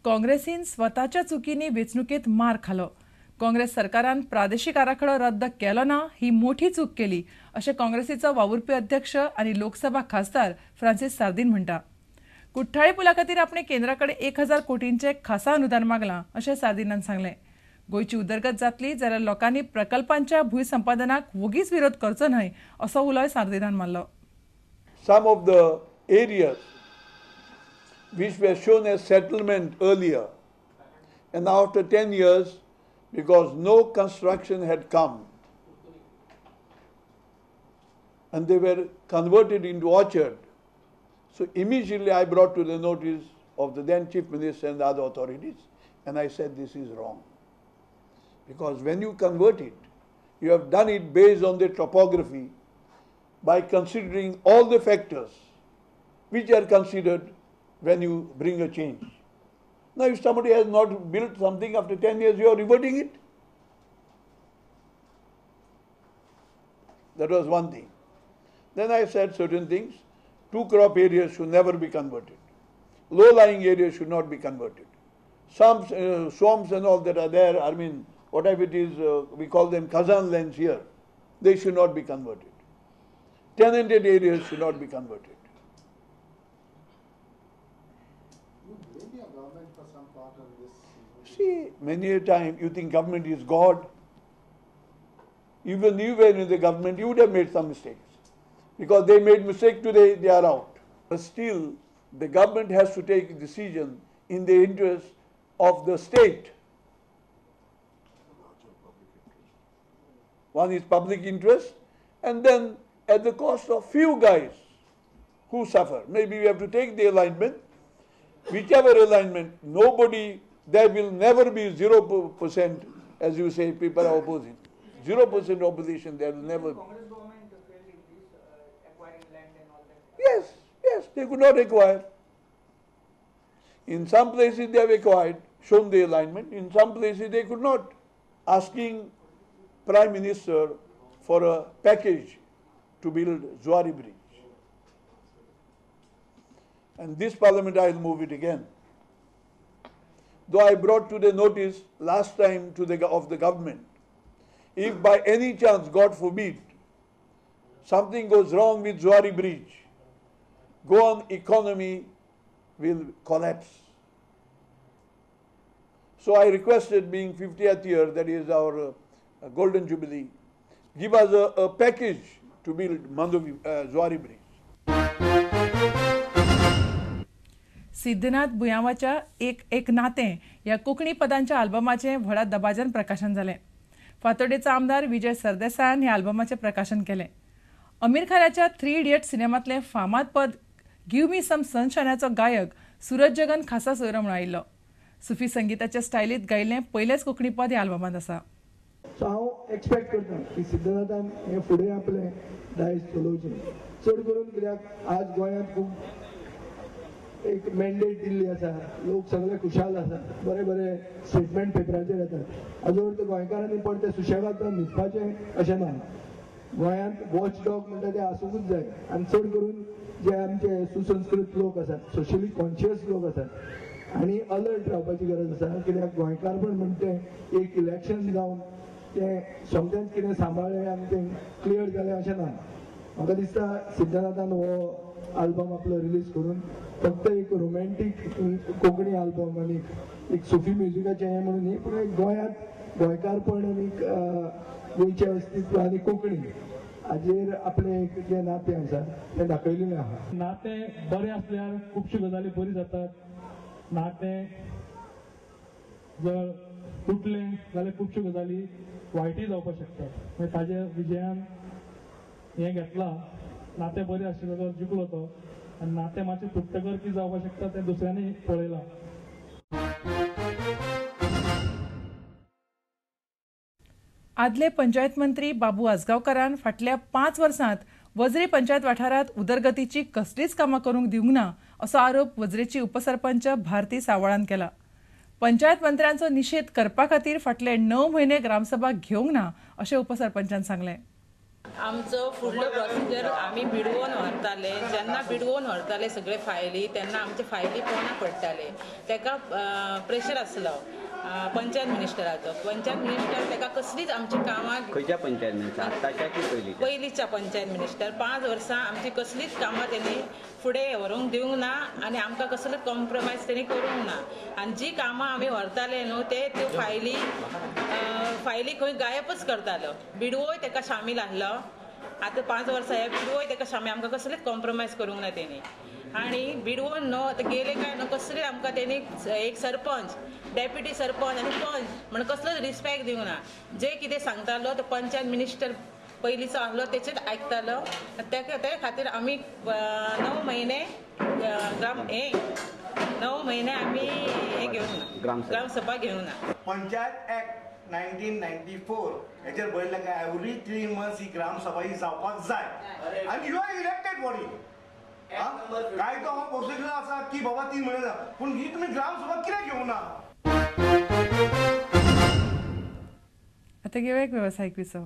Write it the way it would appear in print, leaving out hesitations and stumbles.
काँग्रेसीन स्वताच्या चुकींनी वेंचणुकेत मार खालो. काँग्रेस सरकारान प्रादेशीक आराखडो रद्द केलो ना ही मोठी चूक केली अशें काँग्रेसीचो वावुरपी अध्यक्ष आनी लोकसभा खासदार फ्रांसीस सार्दिन म्हणटा. कुठ्ठाळी पुला खातीर आपणे केंद्राकडे 1000 कोटींचे खासा अनुदान मागलां अशें सार्दिनान सांगलें. गोंयची उदरगत जातली जाल्यार लोकांनी प्रकल्पांच्या भूंयसंपादनाक वगीच विरोध करचो न्हय असो उलोय सार्दिनान मारलो. Some of the areas which were shown as settlement earlier, and now after 10 years, because no construction had come, and they were converted into orchard. So immediately I brought to the notice of the then Chief Minister and the other authorities, and I said this is wrong. Because when you convert it, you have done it based on the topography by considering all the factors which are considered when you bring a change. Now if somebody has not built something after 10 years, you are reverting it. That was one thing. Then I said certain things. 2 crop areas should never be converted. Low-lying areas should not be converted. Some swamps and all that are there, I mean, whatever it is, we call them Kazan lands here, they should not be converted. Tenanted areas should not be converted. Maybe a government for some part of this. See, many a time you think government is God. Even you were in the government, you would have made some mistakes. Because they made mistake today, they are out. But still, the government has to take a decision in the interest of the state. One is public interest, and then at the cost of few guys who suffer. Maybe we have to take the alignment. Whichever alignment, nobody, there will never be 0%, as you say, people are opposing. 0% opposition, there will never be. Congress government failed in this acquiring land and all that. Yes, they could not acquire. In some places they have acquired, shown the alignment. In some places they could not. Asking Prime Minister for a package to build Zuari Bridge. And this Parliament I will move it again. Though I brought to the notice last time to of the government, if by any chance, God forbid, something goes wrong with Zuari Bridge, Goan economy will collapse. So I requested, being 50th year, that is our Golden Jubilee, give us a package to build Zuari Bridge. Siddhanath बुयावाच्या एक नातें ह्या कोंकणी पदांच्या आल्बमाचें व्हडा दबाज्यान प्रकाशन जालें. फातोडेचो आमदार विजय सरदेसायान ह्या आल्बमाचें प्रकाशन केलें. आमीर खानाच्या 3 इडियट्स सिनेमांतलें फामाद पद गिव मी सम सनशायनाचो गायक सूरज जगन खासा सोयरो म्हणून आयिल्लो. सुफी संगीताच्या स्टायलींत गायिल्लें पयलेंच कोंकणी पद ह्या आल्बमांत आसा. सो हांव एक्सपेक्ट करता की सिद्धनाथान हे फुडें आपलें दायज चलोवचें. चड करून कित्याक आज गोंयांत खूब एक मॅन्डेट दिल्ली आसा, लोक सगळे खुशाल आसा, बरे बरे स्टेटमेंट पेपराचेर येतात. हाजो अर्थ गोंयकारांनी पण ते सुशेगाद न्हिदपाचें अशें ना. गोंयांत वॉच डॉग म्हणटा ते आसूंकूच जाय. आनी चड करून जे आमचे सुसंस्कृत लोक आसात, सोशली कॉन्शियस लोक आसात, आनी अलर्ट रावपाची गरज आसा. कित्याक गोंयकार पण म्हणटे एक इलेक्शन जावन ते सोमतेंच कितें सांबाळ्ळें आनी तें क्लियर जालें अशें ना. म्हाका दिसता सिद्धनाथान हो आल्बम आपलो रिलीज करून फक्त एक रोमॅन्टीक कोंकणी आल्बम आनी एक सुफी म्युझिकाचें हें म्हणून न्ही, पूण एक गोंयांत गोंयकारपण आनी गोंयचें अस्तित्व आनी कोंकणी हाजेर आपलें एक जें नातें आसा तें दाखयलेलें आहा. नातें बरें आसल्यार खुबश्यो गजाली बरी जातात. नातें जर तुटलें जाल्यार खुबश्यो गजाली वायटूय जावपाक शकतात. मागीर ताजे विजयान हें घेतलां, नातें बरें आशिल्लो तो जिखलो तो, आनी नातें मातशें तुट्टकर कितें जावपाक शकता तें दुसऱ्यांनी पळयलां. आदले पंचायत मंत्री बाबू आजगांवकारान फाटल्या 5 वर्सांत वजरी पंचायत वाठारांत उदरगतीची कसलीच कामां करूंक दिवंक ना असो आरोप वजरेची उपसरपंच भारती सावळान केला. पंचायत मंत्र्यांचो निशेध करपा खातीर फाटले 9 म्हयने ग्रामसभा घेवंक ना अशें उपसरपंचान सांगलें. आमचो फुडलो प्रोसिजर आमी बिडवून व्हरताले. जेन्ना बिडवून व्हरताले सगळे फायली तेन्ना आमचे फायली पोवना पडटाले. ताका प्रेशर आसलो पंचायत मिनिस्टराचो. पंचायत मिनिस्टर ताका कसलीच आमची कामां खंयच्या पंचायत मिनिस्टर आतांच्या की पयलींच्या पंचायत मिनिस्टर 5 वर्सां आमची कसलीच कामां तेणी फुडें व्हरूंक दिवंक ना आनी आमकां कसलोच कॉम्प्रोमायज तेणी करूंक ना. आनी जी कामां आमी व्हरताले न्हू त्यो फायली खंय गायबच करतालो. बिडवोय ताका शामील आहलो. आतां 5 वर्सां हे बिडवोय ताका शामील आमकां कसलेच कॉम्प्रोमायज करूंक ना तेणी. आनी बिडवोन न्हू आतां गेले काय न्हू कसले आमकां तेणी एक सरपंच डेप्युटी सरपंच आनी पंच म्हण कसलोच रिस्पेक्ट दिवंक ना. जे कितें सांगतालो तो पंचायत मिनिस्टर पयलींचो आहलो तेचेच आयकतालो. ते खातीर आमी 9 म्हयने आमी हे घेवंक ना, ग्रामसभा घेवंक ना. पंचायत ऍक्ट 1994 हेचेर बरयल्लें काय एवरी 3 months ही ग्रामसभा ही जावपाक जाय आनी यू आर इलेक्टेड बॉडी. काय तो हो प्रोसिजर आसा की बाबा 3 म्हयने जा, पूण ही तुमी ग्रामसभा कित्याक घेवंक ना? आता घेऊया एक व्यावसायिक विसव.